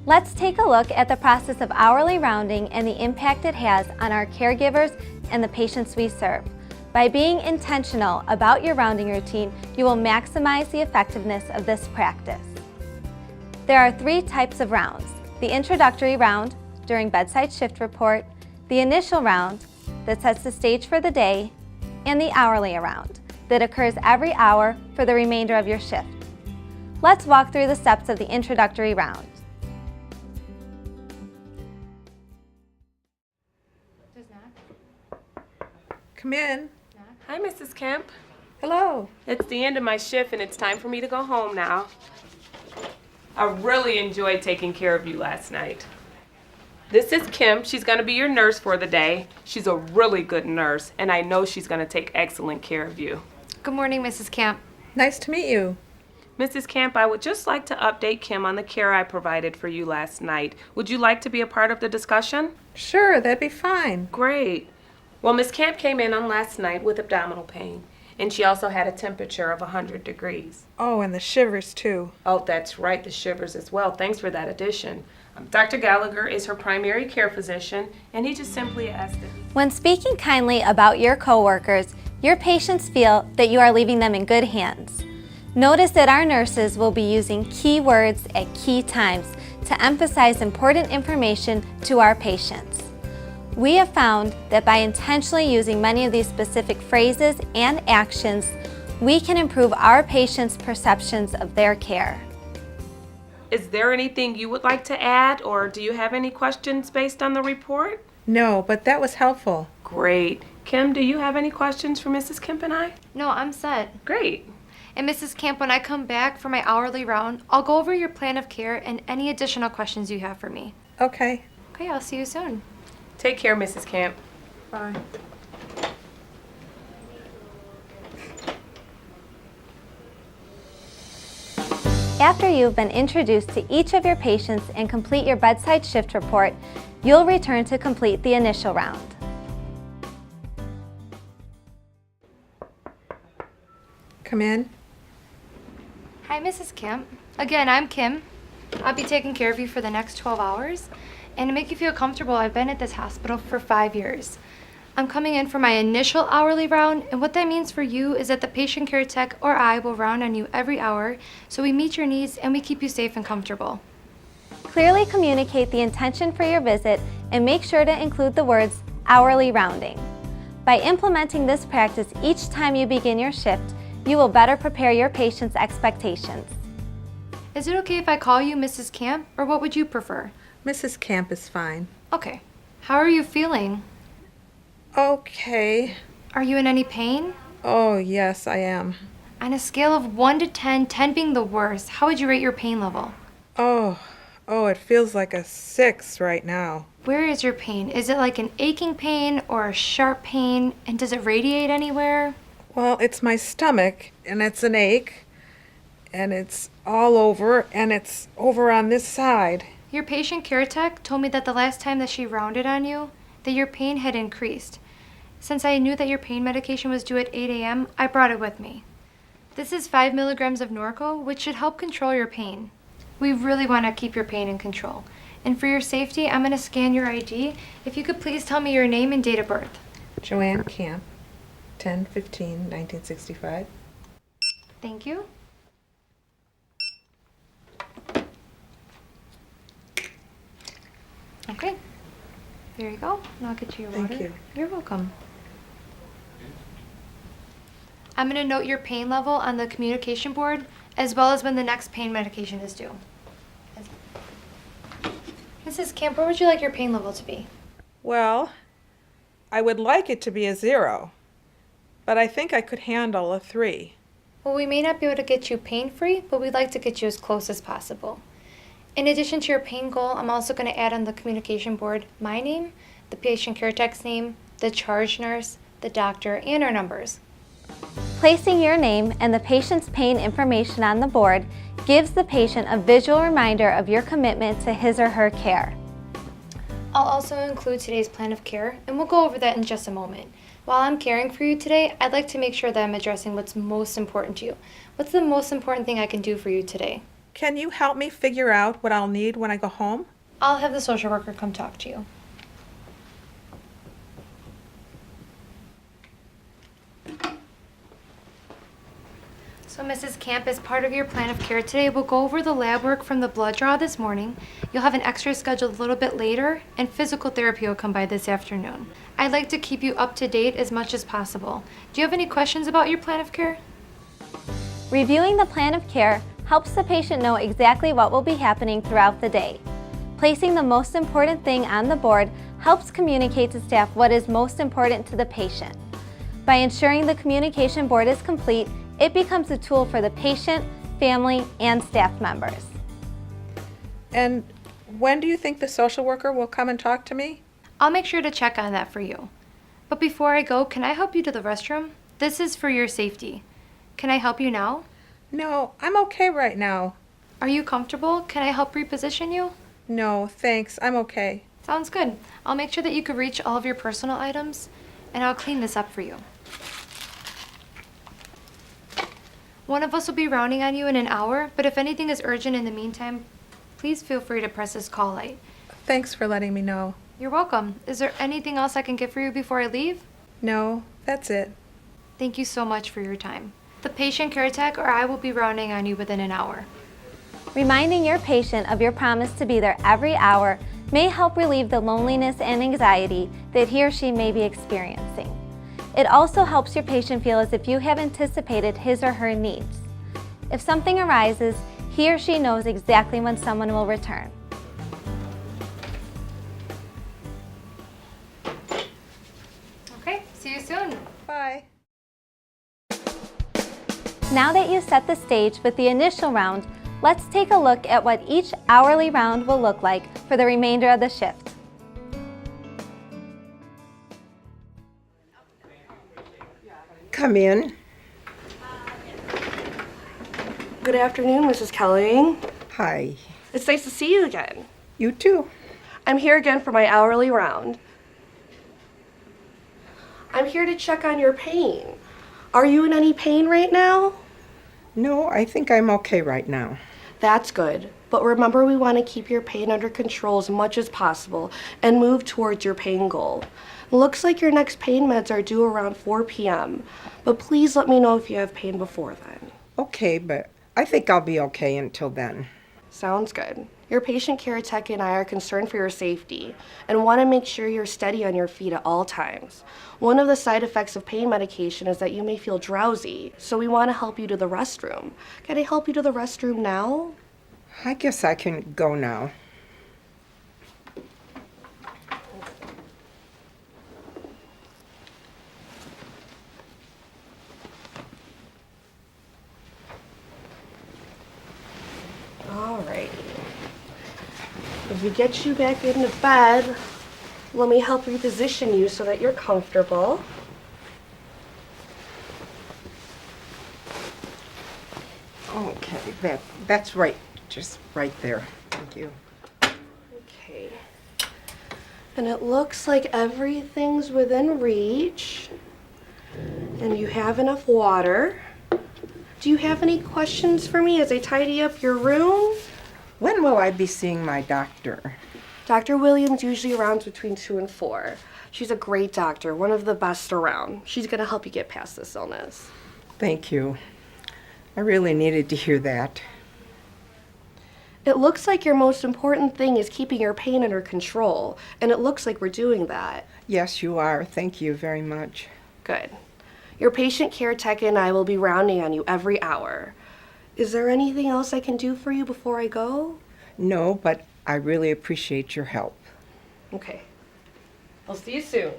Let's take a look at the process of hourly rounding and the impact it has on our caregivers and the patients we serve. By being intentional about your rounding routine, you will maximize the effectiveness of this practice. There are 3 types of rounds: the introductory round during bedside shift report, the initial round that sets the stage for the day, and the hourly round that occurs every hour for the remainder of your shift. Let's walk through the steps of the introductory round. Come in. Hi, Mrs. Kemp. Hello. It's the end of my shift and it's time for me to go home now. I really enjoyed taking care of you last night. This is Kim. She's going to be your nurse for the day. She's a really good nurse and I know she's going to take excellent care of you. Good morning, Mrs. Camp. Nice to meet you. Mrs. Camp, I would just like to update Kim on the care I provided for you last night. Would you like to be a part of the discussion? Sure, that'd be fine. Great. Well, Miss Camp came in on last night with abdominal pain, and she also had a temperature of 100 degrees. Oh, and the shivers too. Oh, that's right, the shivers as well. Thanks for that addition. Dr. Gallagher is her primary care physician, and he just simply asked if... When speaking kindly about your coworkers, your patients feel that you are leaving them in good hands. Notice that our nurses will be using key words at key times to emphasize important information to our patients. We have found that by intentionally using many of these specific phrases and actions, we can improve our patients' perceptions of their care. Is there anything you would like to add, or do you have any questions based on the report? No, but that was helpful. Great. Kim, do you have any questions for Mrs. Kemp and I? No, I'm set. Great. And Mrs. Camp, when I come back for my hourly round, I'll go over your plan of care and any additional questions you have for me. Okay. Okay, I'll see you soon. Take care, Mrs. Camp. Bye. After you've been introduced to each of your patients and complete your bedside shift report, you'll return to complete the initial round. Come in. Hi, Mrs. Camp. Again, I'm Kim. I'll be taking care of you for the next 12 hours. And to make you feel comfortable, I've been at this hospital for 5 years. I'm coming in for my initial hourly round, and what that means for you is that the patient care tech or I will round on you every hour, so we meet your needs and we keep you safe and comfortable. Clearly communicate the intention for your visit and make sure to include the words hourly rounding. By implementing this practice each time you begin your shift, you will better prepare your patient's expectations. Is it okay if I call you Mrs. Camp, or what would you prefer? Mrs. Camp is fine. Okay. How are you feeling? Okay. Are you in any pain? Oh, yes, I am. On a scale of 1 to 10, 10 being the worst, how would you rate your pain level? Oh, it feels like a 6 right now. Where is your pain? Is it like an aching pain or a sharp pain? And does it radiate anywhere? Well, it's my stomach, and it's an ache, and it's all over, and it's over on this side. Your patient care tech told me that the last time that she rounded on you, that your pain had increased. Since I knew that your pain medication was due at 8 a.m., I brought it with me. This is 5 milligrams of Norco, which should help control your pain. We really want to keep your pain in control. And for your safety, I'm going to scan your ID. If you could please tell me your name and date of birth. Joanne Camp, 10/15/1965. Thank you. Okay. There you go. And I'll get you your water. Thank you. You're welcome. I'm going to note your pain level on the communication board, as well as when the next pain medication is due. Mrs. Camp, where would you like your pain level to be? Well, I would like it to be a 0, but I think I could handle a 3. Well, we may not be able to get you pain-free, but we'd like to get you as close as possible. In addition to your pain goal, I'm also going to add on the communication board my name, the patient care tech's name, the charge nurse, the doctor, and our numbers. Placing your name and the patient's pain information on the board gives the patient a visual reminder of your commitment to his or her care. I'll also include today's plan of care, and we'll go over that in just a moment. While I'm caring for you today, I'd like to make sure that I'm addressing what's most important to you. What's the most important thing I can do for you today? Can you help me figure out what I'll need when I go home? I'll have the social worker come talk to you. So Mrs. Camp, as part of your plan of care today, we'll go over the lab work from the blood draw this morning. You'll have an x-ray scheduled a little bit later, and physical therapy will come by this afternoon. I'd like to keep you up to date as much as possible. Do you have any questions about your plan of care? Reviewing the plan of care helps the patient know exactly what will be happening throughout the day. Placing the most important thing on the board helps communicate to staff what is most important to the patient. By ensuring the communication board is complete, it becomes a tool for the patient, family, and staff members. And when do you think the social worker will come and talk to me? I'll make sure to check on that for you. But before I go, can I help you to the restroom? This is for your safety. Can I help you now? No, I'm okay right now. Are you comfortable? Can I help reposition you? No, thanks. I'm okay. Sounds good. I'll make sure that you can reach all of your personal items, and I'll clean this up for you. One of us will be rounding on you in an hour, but if anything is urgent in the meantime, please feel free to press this call light. Thanks for letting me know. You're welcome. Is there anything else I can get for you before I leave? No, that's it. Thank you so much for your time. The patient care tech or I will be rounding on you within an hour. Reminding your patient of your promise to be there every hour may help relieve the loneliness and anxiety that he or she may be experiencing. It also helps your patient feel as if you have anticipated his or her needs. If something arises, he or she knows exactly when someone will return. Okay, see you soon. Bye. Now that you set the stage with the initial round, let's take a look at what each hourly round will look like for the remainder of the shift. Come in. Good afternoon, Mrs. Kelly. Hi. It's nice to see you again. You too. I'm here again for my hourly round. I'm here to check on your pain. Are you in any pain right now? No, I think I'm okay right now. That's good. But remember, we want to keep your pain under control as much as possible and move towards your pain goal. Looks like your next pain meds are due around 4 p.m. But please let me know if you have pain before then. Okay, but I think I'll be okay until then. Sounds good. Your patient care tech and I are concerned for your safety and want to make sure you're steady on your feet at all times. One of the side effects of pain medication is that you may feel drowsy, so we want to help you to the restroom. Can I help you to the restroom now? I guess I can go now. Alrighty. As we get you back into bed, let me help reposition you so that you're comfortable. Okay, that's right. Just right there. Thank you. Okay. And it looks like everything's within reach. And you have enough water. Do you have any questions for me as I tidy up your room? When will I be seeing my doctor? Dr. Williams usually rounds between 2 and 4. She's a great doctor, one of the best around. She's going to help you get past this illness. Thank you. I really needed to hear that. It looks like your most important thing is keeping your pain under control, and it looks like we're doing that. Yes, you are. Thank you very much. Good. Your patient care tech and I will be rounding on you every hour. Is there anything else I can do for you before I go? No, but I really appreciate your help. Okay. I'll see you soon.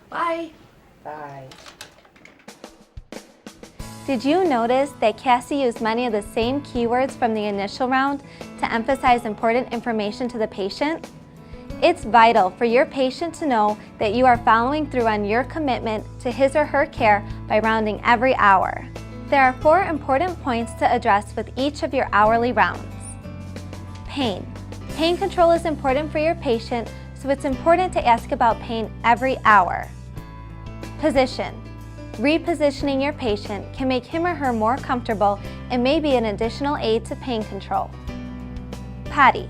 Bye. Bye. Did you notice that Cassie used many of the same keywords from the initial round to emphasize important information to the patient? It's vital for your patient to know that you are following through on your commitment to his or her care by rounding every hour. There are 4 important points to address with each of your hourly rounds. Pain. Pain control is important for your patient, so it's important to ask about pain every hour. Position. Repositioning your patient can make him or her more comfortable and may be an additional aid to pain control. Potty.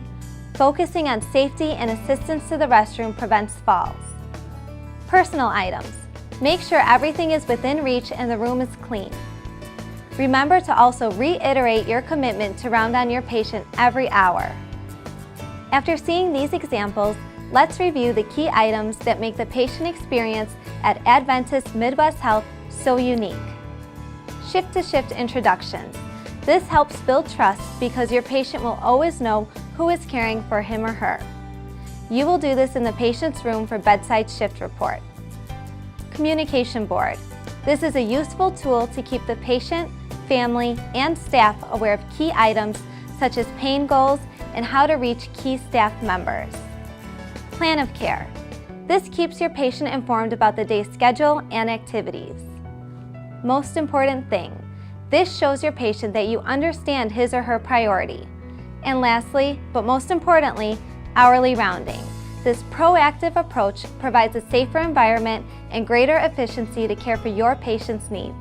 Focusing on safety and assistance to the restroom prevents falls. Personal items. Make sure everything is within reach and the room is clean. Remember to also reiterate your commitment to round on your patient every hour. After seeing these examples, let's review the key items that make the patient experience at Adventist Midwest Health so unique. Shift-to-shift introductions. This helps build trust because your patient will always know who is caring for him or her. You will do this in the patient's room for bedside shift report. Communication board. This is a useful tool to keep the patient, family, and staff aware of key items such as pain goals and how to reach key staff members. Plan of care. This keeps your patient informed about the day's schedule and activities. Most important thing, this shows your patient that you understand his or her priority. And lastly, but most importantly, hourly rounding. This proactive approach provides a safer environment and greater efficiency to care for your patient's needs.